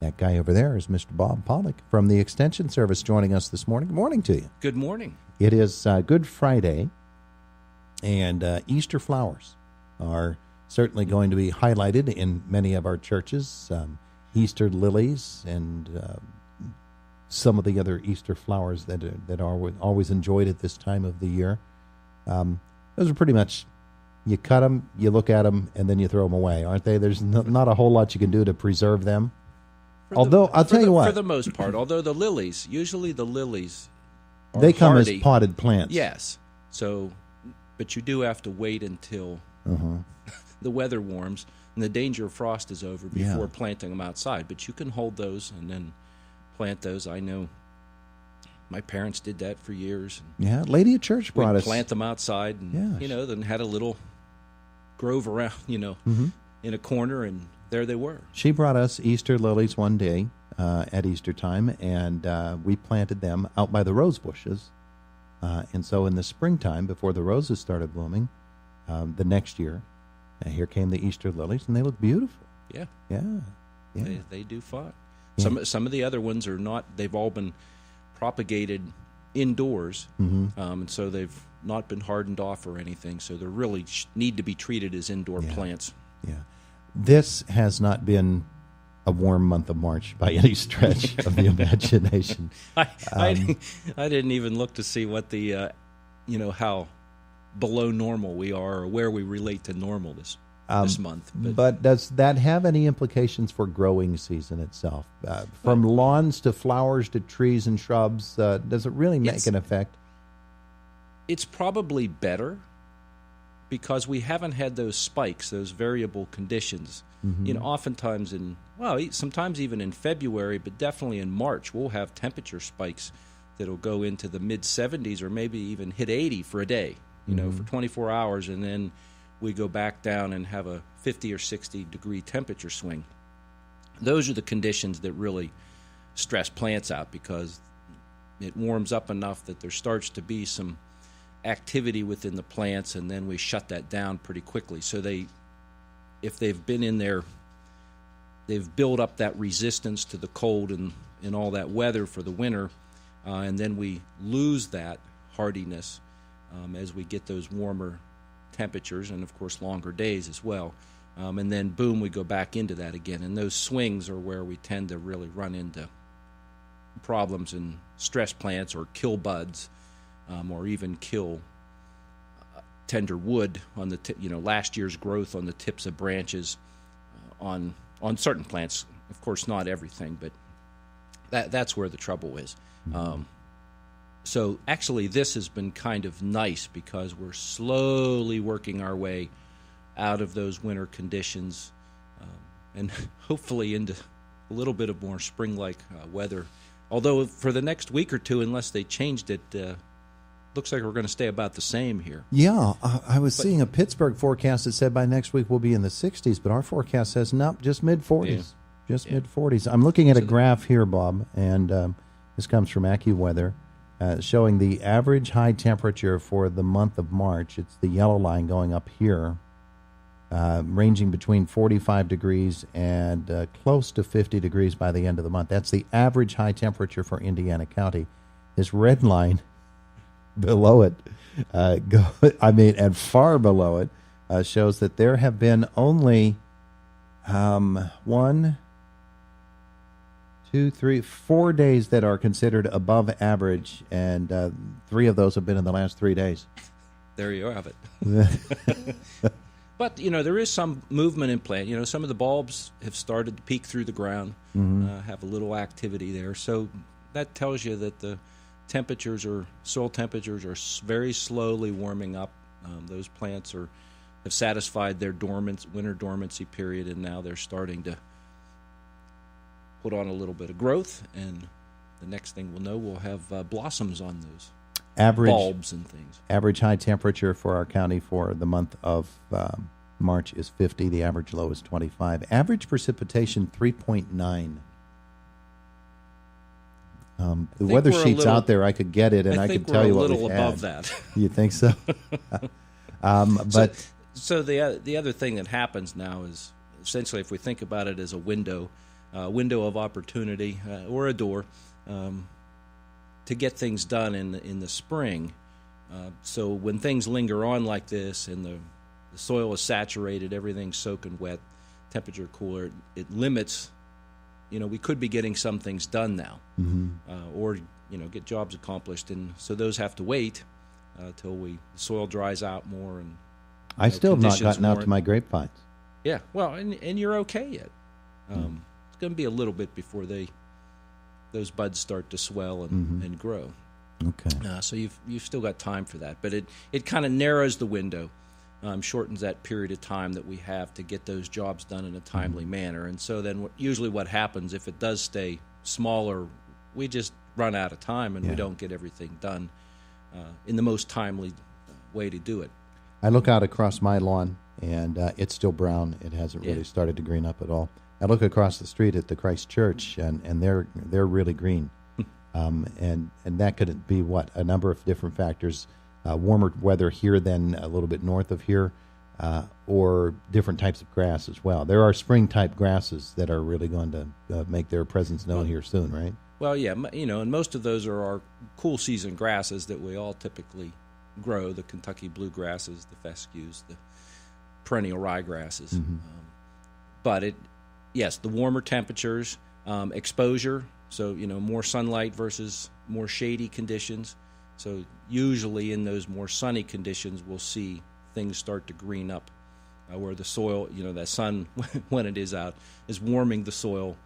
That guy over there is Mr. Bob Pollock from the Extension Service joining us this morning. Good morning to you. Good morning. It is Good Friday, and Easter flowers are certainly going to be highlighted in many of our churches. Easter lilies and some of the other Easter flowers that are always enjoyed at this time of the year. Those are pretty much, you cut them, you look at them, and then you throw them away, aren't they? There's not a whole lot you can do to preserve them. Although, I'll tell you what. For the most part, although the lilies, usually the lilies are they come hardy. as potted plants. Yes. So, but you do have to wait until the weather warms and the danger of frost is over before planting them outside. But you can hold those and then plant those. I know my parents did that for years. Yeah, lady at church brought us. Plant them outside and, then had a little grove around, in a corner, and there they were. She brought us Easter lilies one day at Easter time, and we planted them out by the rose bushes. And so in the springtime, before the roses started blooming, the next year, here came the Easter lilies, and they look beautiful. Yeah. Yeah. They do fine. Yeah. Some of the other ones are not, they've all been propagated indoors, and so they've not been hardened off or anything, so they really need to be treated as indoor plants. Yeah. This has not been a warm month of March by any stretch of the imagination. I didn't even look to see what the, how below normal we are or where we relate to normal this month. But does that have any implications for growing season itself? From lawns to flowers to trees and shrubs, does it really make an effect? It's probably better because we haven't had those spikes, those variable conditions. Oftentimes sometimes even in February, but definitely in March, we'll have temperature spikes that'll go into the mid-70s or maybe even hit 80 for a day, for 24 hours, and then we go back down and have a 50 or 60 degree temperature swing. Those are the conditions that really stress plants out because it warms up enough that there starts to be some activity within the plants, and then we shut that down pretty quickly. So if they've been in there, they've built up that resistance to the cold and all that weather for the winter, and then we lose that hardiness as we get those warmer temperatures and, of course, longer days as well. And then, boom, we go back into that again. And those swings are where we tend to really run into problems and stress plants or kill buds, or even kill tender wood on the last year's growth on the tips of branches on certain plants. Of course, not everything, but that's where the trouble is. So actually, this has been kind of nice because we're slowly working our way out of those winter conditions and hopefully into a little bit of more spring-like weather. Although for the next week or two, unless they changed it, looks like we're going to stay about the same here. Yeah, I was seeing a Pittsburgh forecast that said by next week we'll be in the 60s, but our forecast says nope, just mid-40s. Mid-40s. I'm looking at a graph here, Bob, and this comes from AccuWeather, showing the average high temperature for the month of March. It's the yellow line going up here, ranging between 45 degrees and close to 50 degrees by the end of the month. That's the average high temperature for Indiana County. This red line below it, and far below it, shows that there have been only 4 days that are considered above average, and 3 of those have been in the last 3 days. There you have it. But, there is some movement in plant. Some of the bulbs have started to peek through the ground, have a little activity there. So that tells you that the soil temperatures are very slowly warming up. Those plants have satisfied their winter dormancy period, and now they're starting to put on a little bit of growth, and the next thing we'll know, we'll have blossoms on those bulbs and things. Average high temperature for our county for the month of March is 50. The average low is 25. Average precipitation 3.9. The weather sheet's out there. I could get it, and I could tell you what we've had. A little above that. You think so? So the other thing that happens now is essentially, if we think about it as a window, window of opportunity or a door to get things done in the spring. So when things linger on like this and the soil is saturated, everything's soaking wet, temperature cooler, it limits. We could be getting some things done now, or get jobs accomplished, and so those have to wait till the soil dries out more. And I still have not gotten out to my grapevines. Yeah, well, and you're okay yet. It's going to be a little bit before those buds start to swell and grow. Okay. So you've still got time for that, but it kind of narrows the window, shortens that period of time that we have to get those jobs done in a timely manner. And so then usually what happens if it does stay smaller, we just run out of time and we don't get everything done in the most timely way to do it. I look out across my lawn, and it's still brown. It hasn't really started to green up at all. I look across the street at the Christ Church, and they're really green. And that could be a number of different factors. Warmer weather here than a little bit north of here, or different types of grass as well. There are spring-type grasses that are really going to make their presence known here soon, right? Well, yeah, and most of those are our cool season grasses that we all typically grow, the Kentucky bluegrasses, the fescues, the perennial ryegrasses. But the warmer temperatures, exposure, so, more sunlight versus more shady conditions. So usually in those more sunny conditions, we'll see things start to green up, where the soil, that sun, when it is out, is warming the soil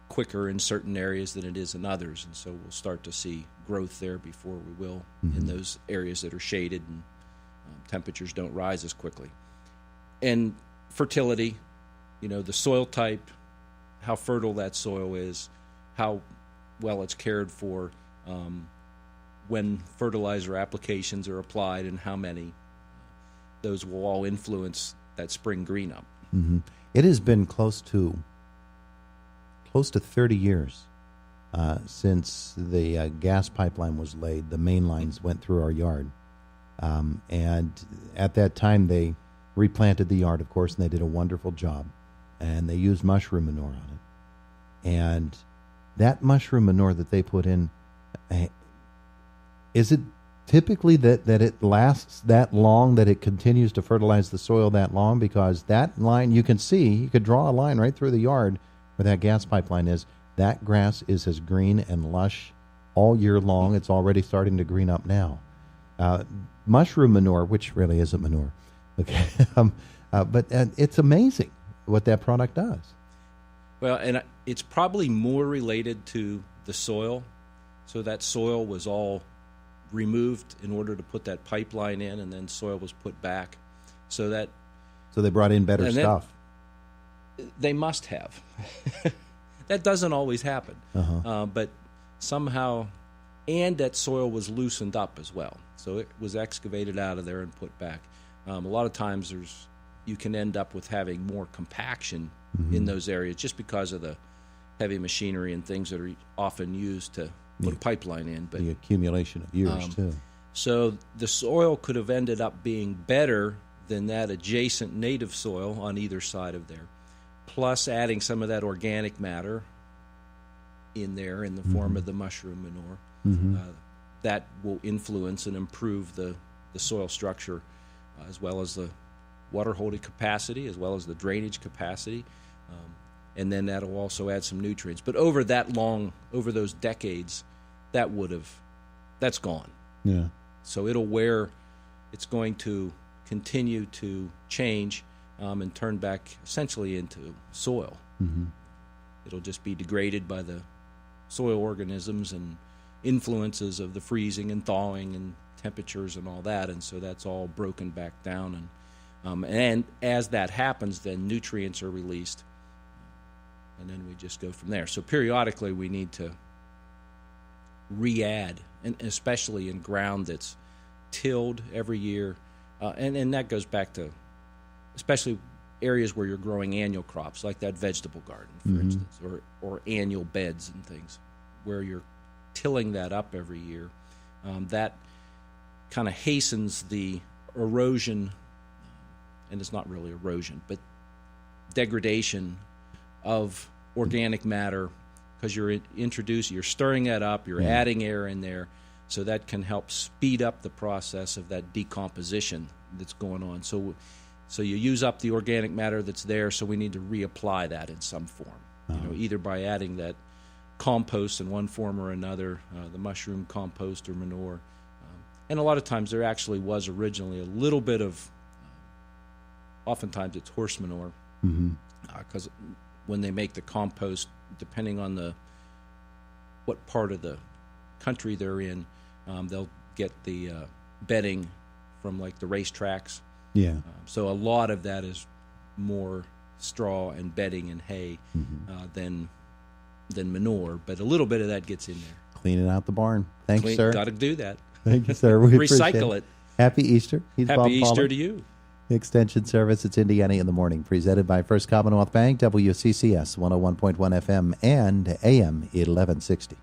quicker in certain areas than it is in others. And so we'll start to see growth there before we will in those areas that are shaded and temperatures don't rise as quickly. And fertility, the soil type, how fertile that soil is, how well it's cared for, when fertilizer applications are applied and how many, those will all influence that spring green up. It has been close to 30 years since the gas pipeline was laid. The main lines went through our yard. And at that time, they replanted the yard, of course, and they did a wonderful job. And they used mushroom manure on it. And that mushroom manure that they put in, is it typically that it lasts that long, that it continues to fertilize the soil that long? Because that line, you could draw a line right through the yard where that gas pipeline is. That grass is as green and lush all year long. It's already starting to green up now. Mushroom manure, which really isn't manure, okay, but it's amazing what that product does. Well, and it's probably more related to the soil. So that soil was all removed in order to put that pipeline in, and then soil was put back. So they brought in better stuff. They must have. That doesn't always happen. But somehow, and that soil was loosened up as well. So it was excavated out of there and put back. A lot of times you can end up with having more compaction in those areas just because of the heavy machinery and things that are often used to put a pipeline in. But the accumulation of years, too. So the soil could have ended up being better than that adjacent native soil on either side of there, plus adding some of that organic matter in there in the form of the mushroom manure. That will influence and improve the soil structure, as well as the water holding capacity, as well as the drainage capacity. And then that'll also add some nutrients. But over those decades, that's gone. Yeah. So it's going to continue to change and turn back essentially into soil. It'll just be degraded by the soil organisms and influences of the freezing and thawing and temperatures and all that, and so that's all broken back down. And as that happens, then nutrients are released, and then we just go from there. So periodically we need to re-add, and especially in ground that's tilled every year, and that goes back to especially areas where you're growing annual crops, like that vegetable garden, for instance, or annual beds and things, where you're tilling that up every year. That kind of hastens the erosion, and it's not really erosion, but degradation of organic matter because you're stirring that up, you're adding air in there, so that can help speed up the process of that decomposition that's going on. So you use up the organic matter that's there, so we need to reapply that in some form, either by adding that compost in one form or another, the mushroom compost or manure. And a lot of times there actually was originally a little bit of, oftentimes it's horse manure, because when they make the compost, depending on what part of the country they're in, they'll get the bedding from like the racetracks. Yeah. So a lot of that is more straw and bedding and hay than manure, but a little bit of that gets in there. Cleaning out the barn. Thanks, sir. Got to do that. Thank you, sir. We Recycle it. Happy Easter. He's Happy Bob Easter Pollock. to you. Extension Service. It's Indiana in the Morning, presented by First Commonwealth Bank, WCCS 101.1 FM and AM 1160.